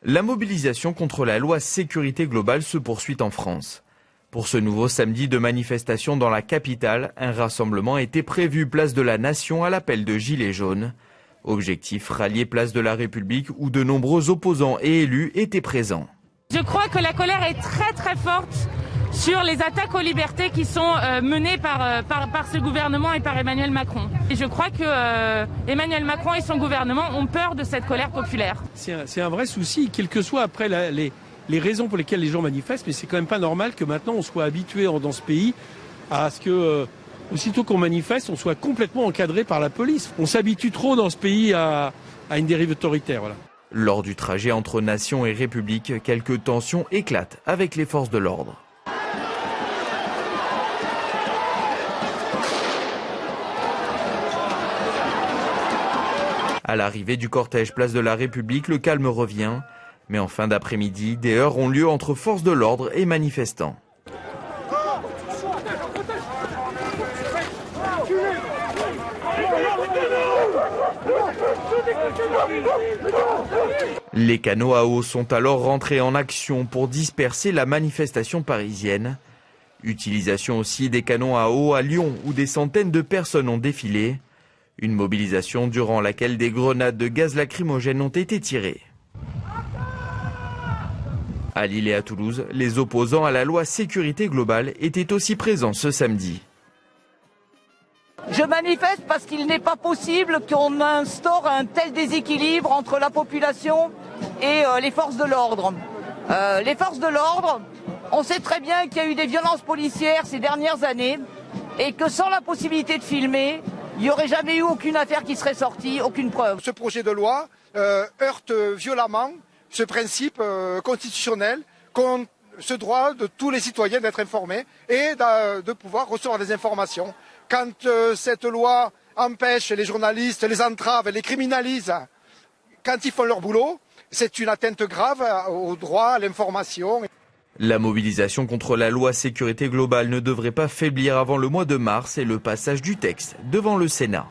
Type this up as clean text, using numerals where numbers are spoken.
La mobilisation contre la loi sécurité globale se poursuit en France. Pour ce nouveau samedi de manifestation dans la capitale, un rassemblement était prévu place de la Nation à l'appel de Gilets jaunes. Objectif, rallier place de la République où de nombreux opposants et élus étaient présents. Je crois que la colère est très forte sur les attaques aux libertés qui sont menées par ce gouvernement et par Emmanuel Macron. Et je crois que Emmanuel Macron et son gouvernement ont peur de cette colère populaire. C'est un vrai souci, quelles que soient après les raisons pour lesquelles les gens manifestent, mais c'est quand même pas normal que maintenant on soit habitué dans ce pays à ce que, aussitôt qu'on manifeste, on soit complètement encadré par la police. On s'habitue trop dans ce pays à une dérive autoritaire. Voilà. Lors du trajet entre Nation et République, quelques tensions éclatent avec les forces de l'ordre. À l'arrivée du cortège place de la République, le calme revient. Mais en fin d'après-midi, des heurts ont lieu entre forces de l'ordre et manifestants. Les canons à eau sont alors rentrés en action pour disperser la manifestation parisienne. Utilisation aussi des canons à eau à Lyon où des centaines de personnes ont défilé. Une mobilisation durant laquelle des grenades de gaz lacrymogène ont été tirées. À Lille et à Toulouse, les opposants à la loi sécurité globale étaient aussi présents ce samedi. Je manifeste parce qu'il n'est pas possible qu'on instaure un tel déséquilibre entre la population et les forces de l'ordre. Les forces de l'ordre, on sait très bien qu'il y a eu des violences policières ces dernières années et que sans la possibilité de filmer, il n'y aurait jamais eu aucune affaire qui serait sortie, aucune preuve. Ce projet de loi heurte violemment ce principe constitutionnel, ce droit de tous les citoyens d'être informés et de pouvoir recevoir des informations. Quand cette loi empêche les journalistes, les entrave, les criminalise, quand ils font leur boulot, c'est une atteinte grave au droit à l'information. La mobilisation contre la loi sécurité globale ne devrait pas faiblir avant le mois de mars et le passage du texte devant le Sénat.